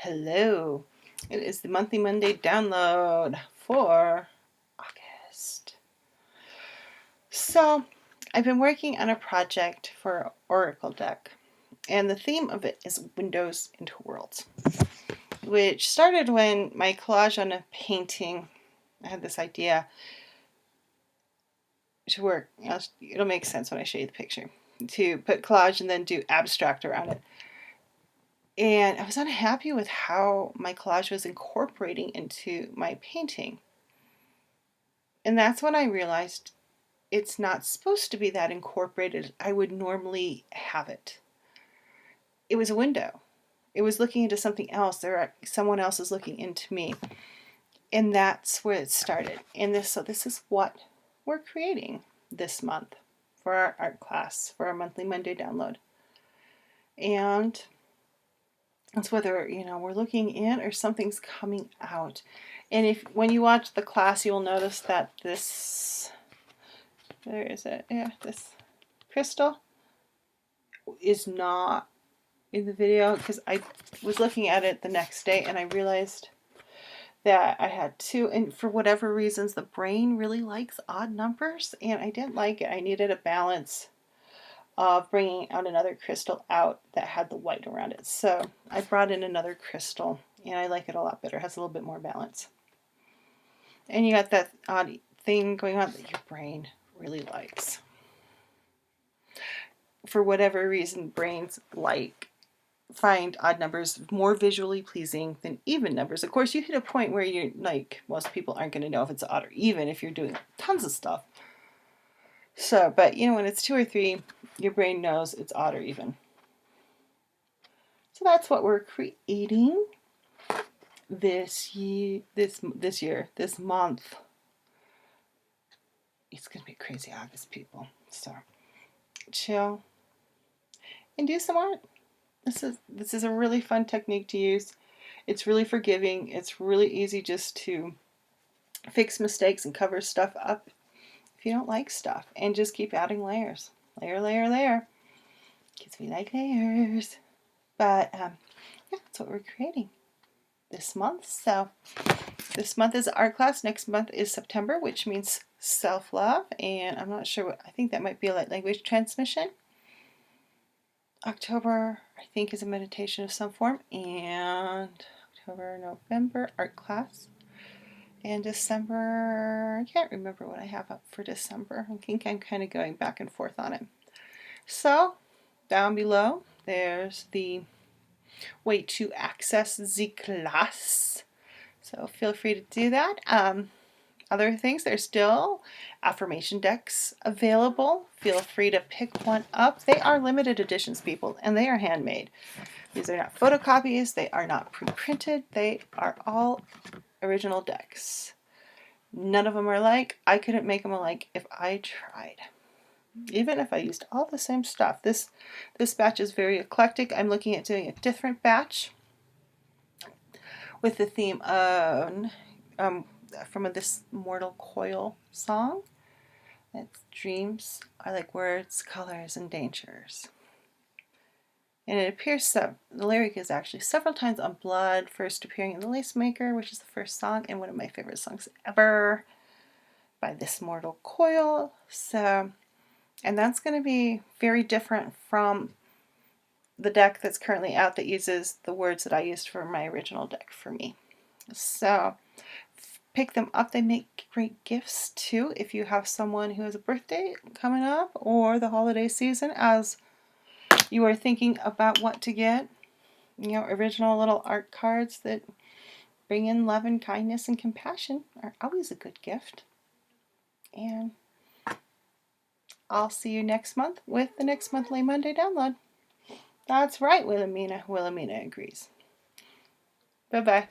Hello. It is the monthly Monday download for August. So, I've been working on a project for Oracle deck, and the theme of it is Windows into Worlds, which started when my collage on a painting, I had this idea to work. It'll make sense when I show you the picture. To put collage and then do abstract around it. And I was unhappy with how my collage was incorporating into my painting. And that's when I realized it's not supposed to be that incorporated I would normally have it. It was a window. It was looking into something else. Someone else is looking into me. And that's where it started. And this is what we're creating this month for our art class, for our monthly Monday download. And it's whether, we're looking in or something's coming out. And when you watch the class, you'll notice that this crystal is not in the video because I was looking at it the next day and I realized that I had two, and for whatever reasons, the brain really likes odd numbers and I didn't like it. I needed a balance of bringing out another crystal out that had the white around it. So I brought in another crystal and I like it a lot better. It has a little bit more balance. And you got that odd thing going on that your brain really likes. For whatever reason, brains find odd numbers more visually pleasing than even numbers. Of course, you hit a point where you're like, most people aren't going to know if it's odd or even if you're doing tons of stuff. So, but when it's 2 or 3, your brain knows it's odd or even. So that's what we're creating this month. It's going to be crazy August, people. So chill and do some art. This is a really fun technique to use. It's really forgiving. It's really easy just to fix mistakes and cover stuff up if you don't like stuff, and just keep adding layers. Layer, layer, layer. Because we like layers. But yeah, that's what we're creating this month. So this month is art class. Next month is September, which means self-love. And I'm not sure I think that might be like language transmission. October, I think, is a meditation of some form. And October, November, art class. And December, I can't remember what I have up for December. I think I'm kind of going back and forth on it. So, down below, there's the way to access the class. So feel free to do that. Other things, there's still affirmation decks available. Feel free to pick one up. They are limited editions, people, and they are handmade. These are not photocopies. They are not pre-printed. They are all original decks. None of them are alike. I couldn't make them alike if I tried. Even if I used all the same stuff. This batch is very eclectic. I'm looking at doing a different batch with the theme of from this Mortal Coil song. It's dreams are like words, colors, and dangers. And it appears the lyric is actually several times on Blood, first appearing in The Lace Maker, which is the first song and one of my favorite songs ever by this Mortal Coil. So, and that's going to be very different from the deck that's currently out that uses the words that I used for my original deck for me. So pick them up. They make great gifts too if you have someone who has a birthday coming up or the holiday season as you are thinking about what to get. Original little art cards that bring in love and kindness and compassion are always a good gift. And I'll see you next month with the next monthly Monday download. That's right, Wilhelmina. Wilhelmina agrees. Bye-bye.